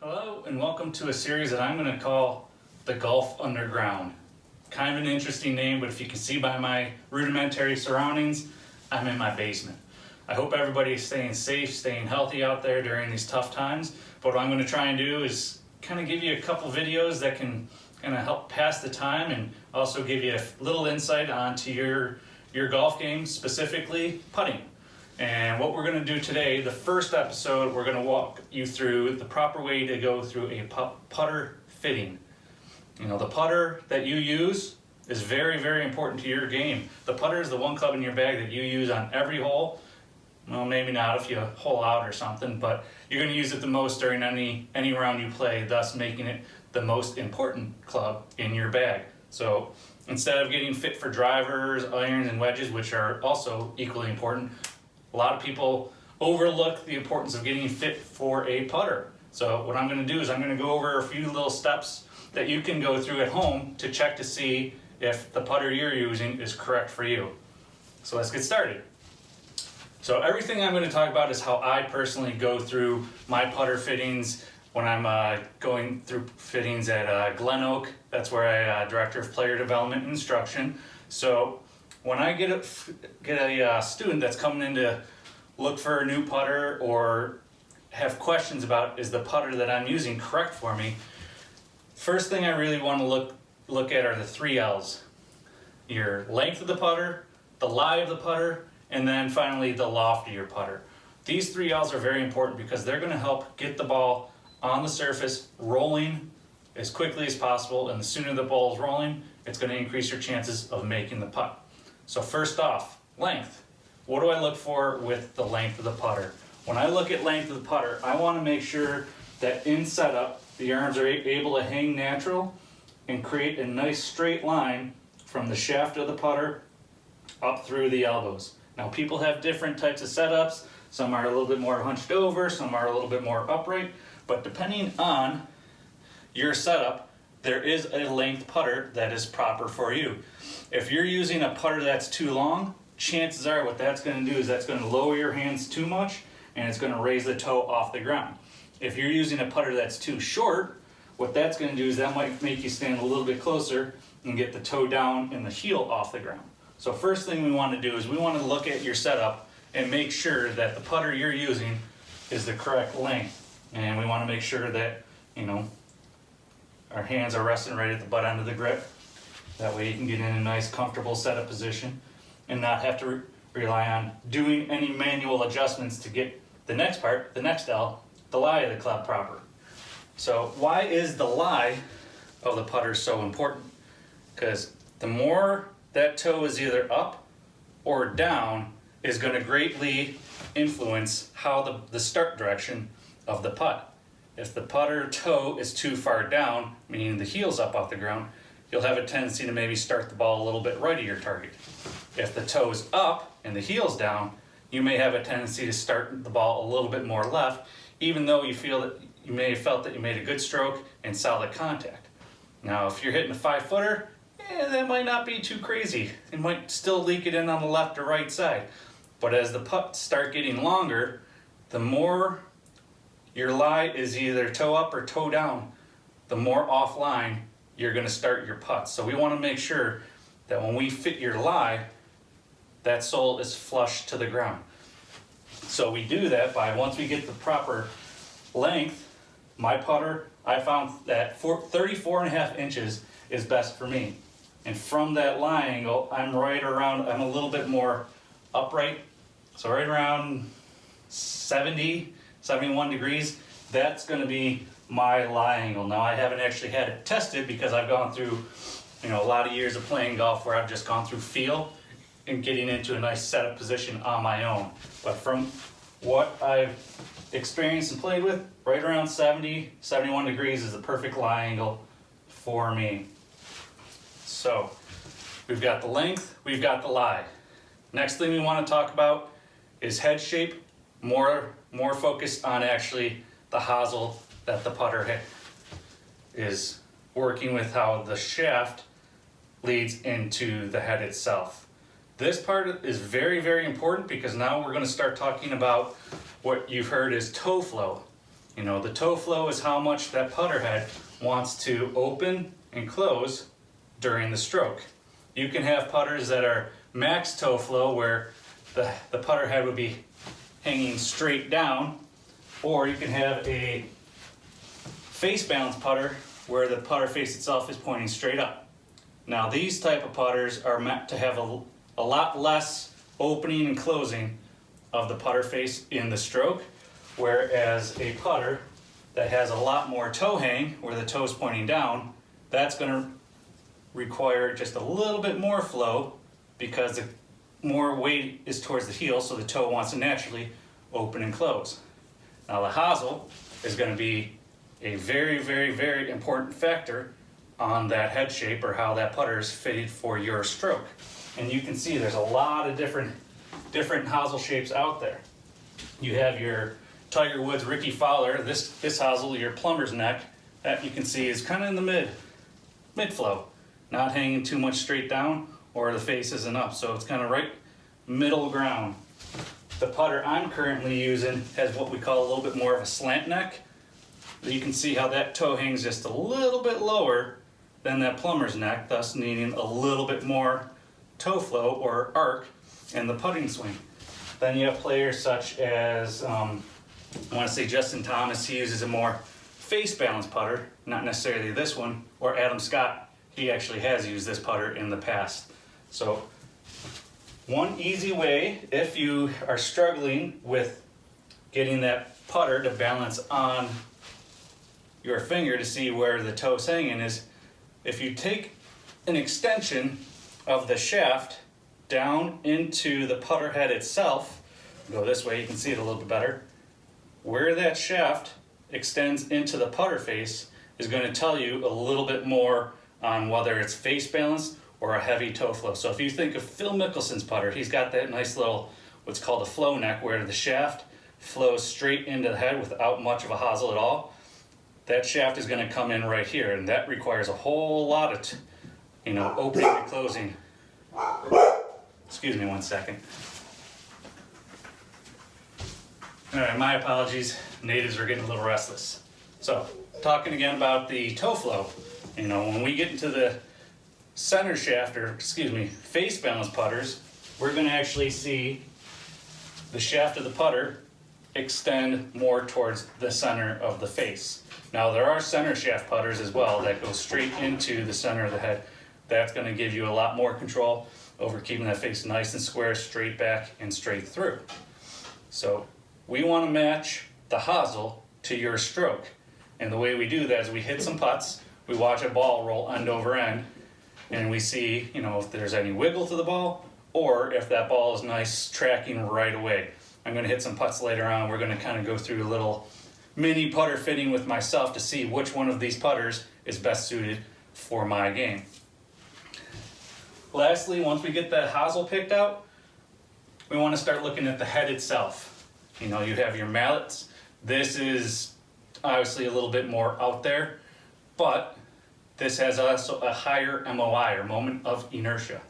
Hello and welcome to a series that I'm going to call The Golf Underground. Kind of an interesting name, but if you can see by my rudimentary surroundings, I'm in my basement. I hope everybody is staying safe, staying healthy out there during these tough times. But what I'm going to try and do is kind of give you a couple videos that can kind of help pass the time and also give you a little insight onto your golf game, specifically putting. And what we're going to do today, the first episode, we're going to walk you through the proper way to go through a putter fitting. You know, the putter that you use is very, very important to your game. The putter is the one club in your bag that you use on every hole. Well, maybe not if you hole out or something, but you're going to use it the most during any round you play, thus making it the most important club in your bag. So instead of getting fit for drivers, irons, and wedges, which are also equally important, a lot of people overlook the importance of getting fit for a putter. So what I'm going to do is I'm going to go over a few little steps that you can go through at home to check to see if the putter you're using is correct for you. So let's get started. So everything I'm going to talk about is how I personally go through my putter fittings when I'm going through fittings at Glen Oak. That's where I Director of Player Development and Instruction. So when I get a student that's coming in to look for a new putter or have questions about is the putter that I'm using correct for me, first thing I really want to look at are the 3 L's. Your length of the putter, the lie of the putter, and then finally the loft of your putter. These 3 L's are very important because they're going to help get the ball on the surface rolling as quickly as possible, and the sooner the ball is rolling, it's going to increase your chances of making the putt. So first off, length. What do I look for with the length of the putter? When I look at length of the putter, I want to make sure that in setup, the arms are able to hang natural and create a nice straight line from the shaft of the putter up through the elbows. Now people have different types of setups. Some are a little bit more hunched over, some are a little bit more upright, but depending on your setup, there is a length putter that is proper for you. If you're using a putter that's too long, chances are what that's going to do is that's going to lower your hands too much and it's going to raise the toe off the ground. If you're using a putter that's too short, what that's going to do is that might make you stand a little bit closer and get the toe down and the heel off the ground. So first thing we want to do is we want to look at your setup and make sure that the putter you're using is the correct length. And we want to make sure that, you know, our hands are resting right at the butt end of the grip. That way you can get in a nice comfortable setup position and not have to rely on doing any manual adjustments to get the next part, the next L, the lie of the club proper. So why is the lie of the putter so important? Because the more that toe is either up or down is going to greatly influence how the start direction of the putt. If the putter toe is too far down, meaning the heel's up off the ground, you'll have a tendency to maybe start the ball a little bit right of your target. If the toe's up and the heel's down, you may have a tendency to start the ball a little bit more left, even though you feel that you may have felt that you made a good stroke and solid contact. Now, if you're hitting a 5-footer, that might not be too crazy. It might still leak it in on the left or right side. But as the putts start getting longer, the more your lie is either toe up or toe down, the more offline you're going to start your putts. So we want to make sure that when we fit your lie, that sole is flush to the ground. So we do that by, once we get the proper length, my putter, I found that 34.5 inches is best for me. And from that lie angle, I'm a little bit more upright. So right around 70, 71 degrees, that's going to be my lie angle. Now I haven't actually had it tested because I've gone through, a lot of years of playing golf where I've just gone through feel and getting into a nice setup position on my own. But from what I've experienced and played with, right around 70, 71 degrees is the perfect lie angle for me. So we've got the length, we've got the lie. Next thing we want to talk about is head shape, more focused on actually the hosel that the putter is working with, how the shaft leads into the head itself. This part is very, very important because now we're going to start talking about what you've heard is toe flow. You know, the toe flow is how much that putter head wants to open and close during the stroke. You can have putters that are max toe flow where the putter head would be hanging straight down, or you can have a face balance putter where the putter face itself is pointing straight up. Now these type of putters are meant to have a lot less opening and closing of the putter face in the stroke, whereas a putter that has a lot more toe hang where the toe is pointing down, that's going to require just a little bit more flow because the more weight is towards the heel, so the toe wants to naturally open and close. Now the hosel is going to be a very, very, very important factor on that head shape or how that putter is fitted for your stroke. And you can see there's a lot of different hosel shapes out there. You have your Tiger Woods Ricky Fowler, this hosel, your plumber's neck, that you can see is kind of in the mid flow, not hanging too much straight down or the face isn't up, so it's kind of right middle ground. The putter I'm currently using has what we call a little bit more of a slant neck. You can see how that toe hangs just a little bit lower than that plumber's neck, thus needing a little bit more toe flow or arc in the putting swing. Then you have players such as, I want to say Justin Thomas, he uses a more face balance putter, not necessarily this one, or Adam Scott, he actually has used this putter in the past. So one easy way, if you are struggling with getting that putter to balance on your finger to see where the toe's hanging, is if you take an extension of the shaft down into the putter head itself, go this way, you can see it a little bit better, where that shaft extends into the putter face is going to tell you a little bit more on whether it's face balanced or a heavy toe flow. So if you think of Phil Mickelson's putter, he's got that nice little, what's called a flow neck, where the shaft flows straight into the head without much of a hosel at all. That shaft is going to come in right here, and that requires a whole lot of, opening and closing. Excuse me one second. All right, my apologies. Natives are getting a little restless. So, talking again about the toe flow. When we get into the center shaft, or face balance putters, we're going to actually see the shaft of the putter extend more towards the center of the face. Now there are center shaft putters as well that go straight into the center of the head. That's going to give you a lot more control over keeping that face nice and square, straight back and straight through. So we want to match the hosel to your stroke. And the way we do that is we hit some putts, we watch a ball roll end over end, and we see, if there's any wiggle to the ball or if that ball is nice tracking right away. I'm going to hit some putts later on. We're going to kind of go through a little mini putter fitting with myself to see which one of these putters is best suited for my game. Lastly, once we get that hosel picked out, we want to start looking at the head itself. You have your mallets. This is obviously a little bit more out there, but this has also a higher MOI, or moment of inertia.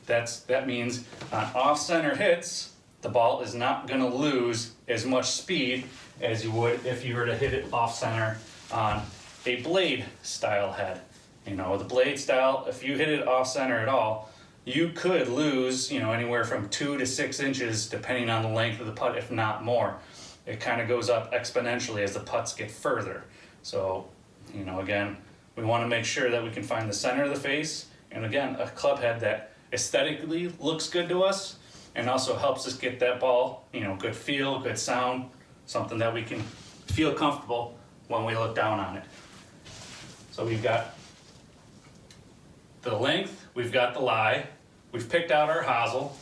That means on off-center hits, the ball is not going to lose as much speed as you would if you were to hit it off-center on a blade style head. The blade style, if you hit it off-center at all, you could lose, anywhere from 2 to 6 inches depending on the length of the putt, if not more. It kind of goes up exponentially as the putts get further. So, again, we want to make sure that we can find the center of the face, and again, a club head that aesthetically looks good to us and also helps us get that ball, good feel, good sound, something that we can feel comfortable when we look down on it. So we've got the length, we've got the lie, we've picked out our hosel,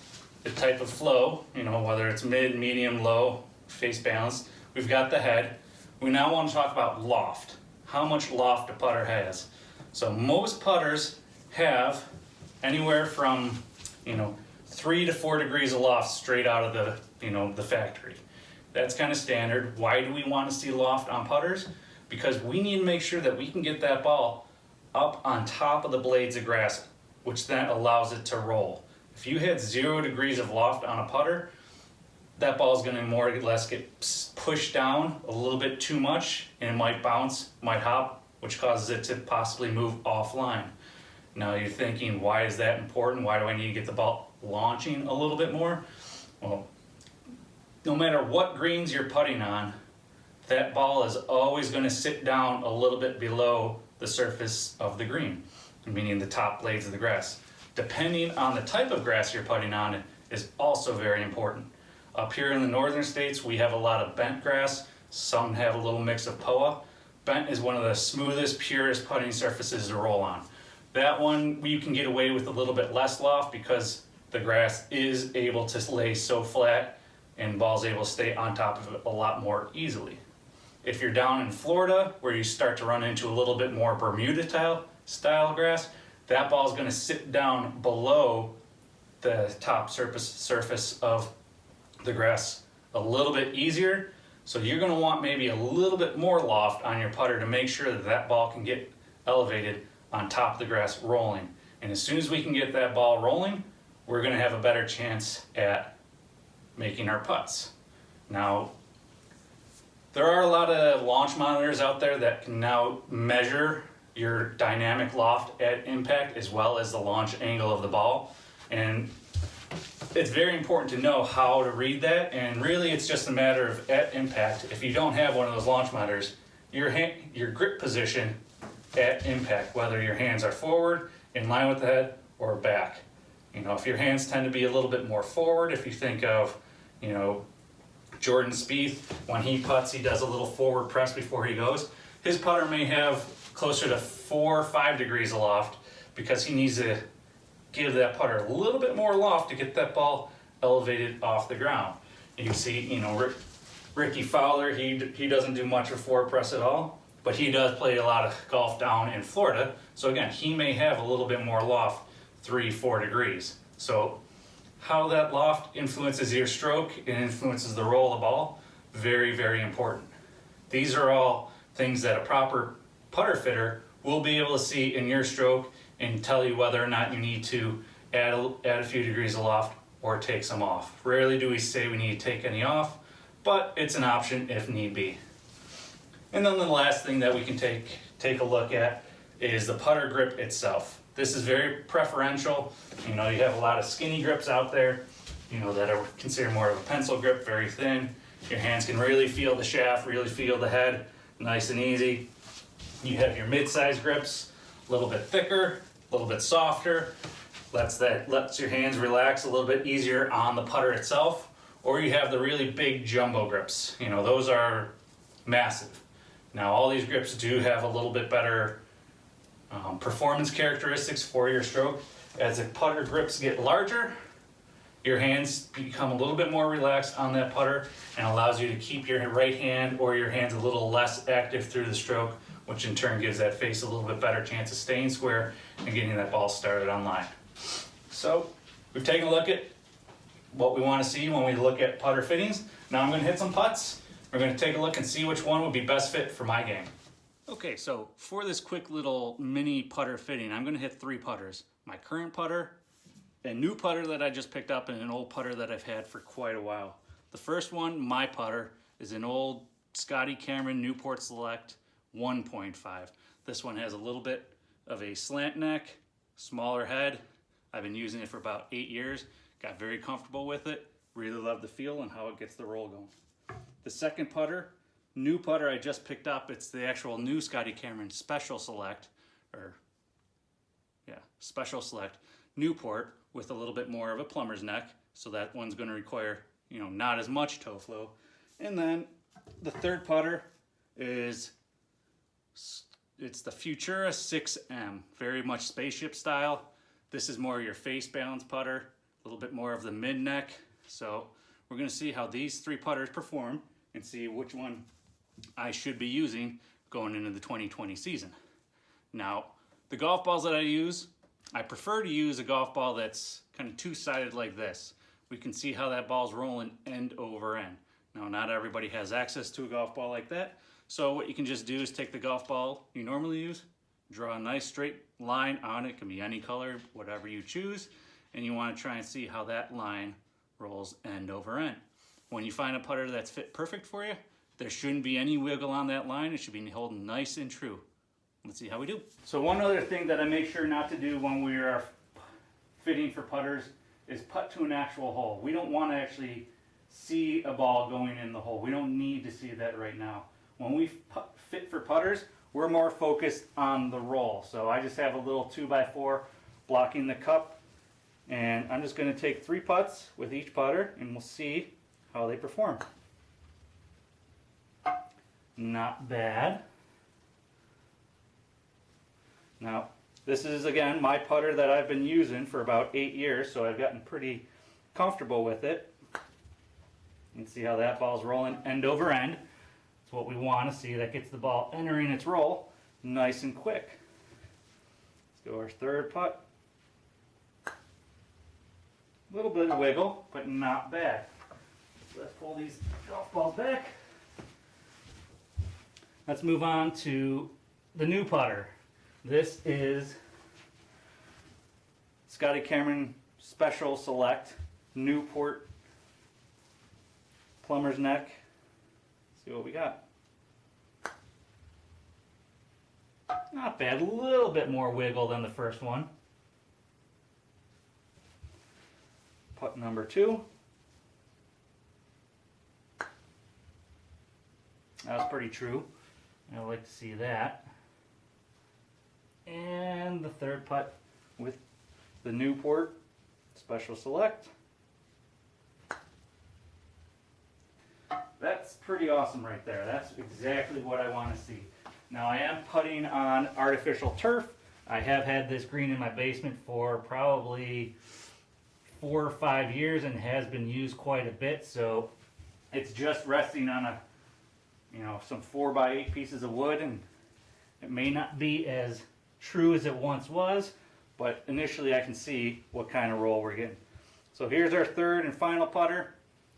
the type of flow, whether it's mid, medium, low, face balance. We've got the head. We now want to talk about loft. How much loft a putter has. So most putters have anywhere from 3 to 4 degrees of loft straight out of the factory. That's kind of standard. Why do we want to see loft on putters? Because we need to make sure that we can get that ball up on top of the blades of grass, which then allows it to roll. If you hit 0 degrees of loft on a putter, that ball is going to more or less get pushed down a little bit too much, and it might bounce, might hop, which causes it to possibly move offline. Now you're thinking, why is that important? Why do I need to get the ball launching a little bit more? Well, no matter what greens you're putting on, that ball is always going to sit down a little bit below the surface of the green, meaning the top blades of the grass. Depending on the type of grass you're putting on is also very important. Up here in the northern states, we have a lot of bent grass. Some have a little mix of POA. Bent is one of the smoothest, purest putting surfaces to roll on. That one, you can get away with a little bit less loft because the grass is able to lay so flat and ball's able to stay on top of it a lot more easily. If you're down in Florida, where you start to run into a little bit more Bermuda style grass, that ball's going to sit down below the top surface of the grass a little bit easier. So you're going to want maybe a little bit more loft on your putter to make sure that that ball can get elevated on top of the grass rolling. And as soon as we can get that ball rolling, we're going to have a better chance at making our putts. Now, there are a lot of launch monitors out there that can now measure your dynamic loft at impact as well as the launch angle of the ball. And it's very important to know how to read that, and really it's just a matter of at impact. If you don't have one of those launch monitors, your grip position at impact, whether your hands are forward, in line with the head, or back. You know, if your hands tend to be a little bit more forward, if you think of, you know, Jordan Spieth, when he putts, he does a little forward press before he goes. His putter may have closer to 4 or 5 degrees aloft because he needs to give that putter a little bit more loft to get that ball elevated off the ground. You can see, you know, Ricky Fowler, he doesn't do much of forward press at all, but he does play a lot of golf down in Florida. So again, he may have a little bit more loft, 3-4 degrees. So how that loft influences your stroke and influences the roll of the ball, very, very important. These are all things that a proper putter fitter will be able to see in your stroke and tell you whether or not you need to add a few degrees of loft or take some off. Rarely do we say we need to take any off, but it's an option if need be. And then the last thing that we can take a look at is the putter grip itself. This is very preferential. You know, you have a lot of skinny grips out there, you know, that are considered more of a pencil grip, very thin. Your hands can really feel the shaft, really feel the head, nice and easy. You have your mid-size grips, a little bit thicker, a little bit softer. Lets your hands relax a little bit easier on the putter itself. Or you have the really big jumbo grips. You know, those are massive. Now, all these grips do have a little bit better performance characteristics for your stroke. As the putter grips get larger, your hands become a little bit more relaxed on that putter and allows you to keep your right hand or your hands a little less active through the stroke, which in turn gives that face a little bit better chance of staying square and getting that ball started on line. So we've taken a look at what we want to see when we look at putter fittings. Now I'm going to hit some putts. We're going to take a look and see which one would be best fit for my game. Okay, so for this quick little mini putter fitting, I'm going to hit 3 putters. My current putter, a new putter that I just picked up, and an old putter that I've had for quite a while. The first one, my putter, is an old Scotty Cameron Newport Select 1.5. This one has a little bit of a slant neck, smaller head. I've been using it for about 8 years. Got very comfortable with it. Really love the feel and how it gets the roll going. The second putter, new putter I just picked up. It's the actual new Scotty Cameron Special Select, Special Select Newport with a little bit more of a plumber's neck. So that one's going to require, you know, not as much toe flow. And then the third putter it's the Futura 6M, very much spaceship style. This is more your face balance putter, a little bit more of the mid neck. So we're going to see how these 3 putters perform and see which one I should be using going into the 2020 season. Now, the golf balls that I use, I prefer to use a golf ball that's kind of 2-sided like this. We can see how that ball's rolling end over end. Now, not everybody has access to a golf ball like that. So what you can just do is take the golf ball you normally use, draw a nice straight line on it, can be any color, whatever you choose, and you want to try and see how that line rolls end over end. when you find a putter that's fit perfect for you, there shouldn't be any wiggle on that line. It should be holding nice and true. Let's see how we do. So one other thing that I make sure not to do when we are fitting for putters is putt to an actual hole. We don't want to actually see a ball going in the hole. We don't need to see that right now. When we fit for putters, we're more focused on the roll. So I just have a little 2x4 blocking the cup, and I'm just going to take 3 putts with each putter and we'll see how they perform. Not bad. Now, this is again my putter that I've been using for about 8 years, so I've gotten pretty comfortable with it. You can see how that ball's rolling end over end. It's what we want to see. That gets the ball entering its roll nice and quick. Let's go our third putt. A little bit of wiggle, but not bad. So let's pull these golf balls back. Let's move on to the new putter. This is Scotty Cameron Special Select Newport Plumber's Neck. Let's see what we got. Not bad, a little bit more wiggle than the first one. Putt number 2. That was pretty true. I like to see that. And the third putt with the Newport Special Select. That's pretty awesome right there. That's exactly what I want to see. Now I am putting on artificial turf. I have had this green in my basement for probably 4 or 5 years and has been used quite a bit. So it's just resting on some 4x8 pieces of wood, and it may not be as true as it once was, but initially I can see what kind of roll we're getting. So here's our third and final putter,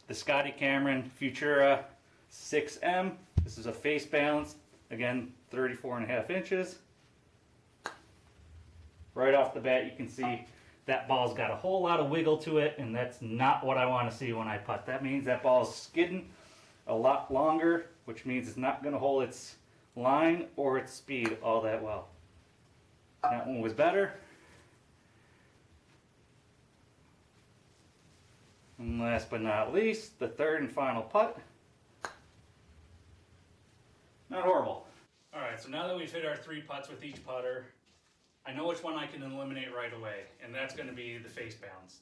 the Scotty Cameron Futura 6M. This is a face balance, again 34.5 inches. Right off the bat you can see that ball's got a whole lot of wiggle to it, and that's not what I want to see when I putt. That means that ball's skidding a lot longer, which means it's not going to hold its line or its speed all that well. That one was better. And last but not least, the third and final putt. Not horrible. Alright, so now that we've hit our 3 putts with each putter, I know which one I can eliminate right away, and that's going to be the face bounce.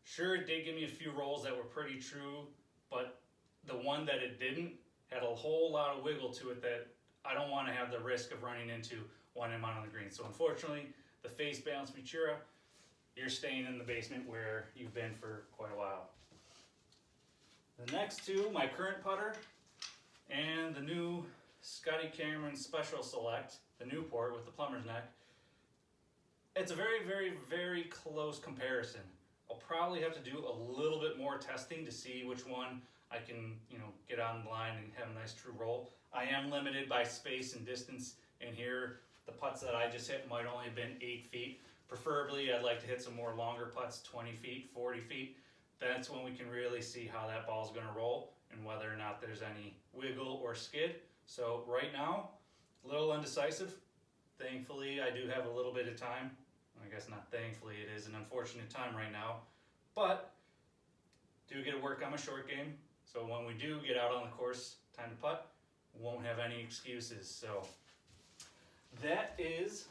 Sure, it did give me a few rolls that were pretty true, but the one that it didn't had a whole lot of wiggle to it that I don't want to have the risk of running into when I'm on the green. So unfortunately, the face bounce Futura, you're staying in the basement where you've been for quite a while. The next 2, my current putter and the new Scotty Cameron Special Select, the Newport with the plumber's neck. It's a very, very, very close comparison. I'll probably have to do a little bit more testing to see which one I can, get on the line and have a nice true roll. I am limited by space and distance in here. The putts that I just hit might only have been 8 feet. Preferably, I'd like to hit some more longer putts, 20 feet, 40 feet. That's when we can really see how that ball's going to roll and whether or not there's any wiggle or skid. So right now, a little indecisive. Thankfully, I do have a little bit of time. I guess not thankfully, it is an unfortunate time right now. But do get to work on my short game. So when we do get out on the course, time to putt, won't have any excuses. So that is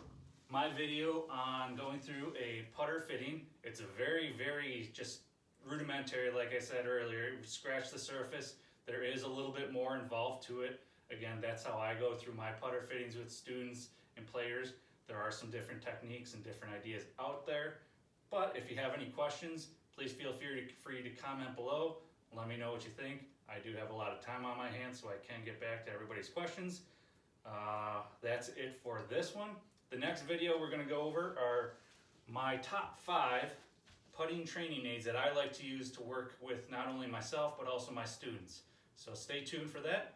my video on going through a putter fitting. It's a very, very just rudimentary, like I said earlier. Scratch the surface. There is a little bit more involved to it. Again, that's how I go through my putter fittings with students and players. There are some different techniques and different ideas out there. But if you have any questions, please feel free to comment below. Let me know what you think. I do have a lot of time on my hands, so I can get back to everybody's questions. That's it for this one. The next video we're going to go over are my top 5 putting training aids that I like to use to work with not only myself, but also my students. So stay tuned for that.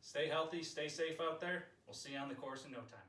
Stay healthy, stay safe out there. We'll see you on the course in no time.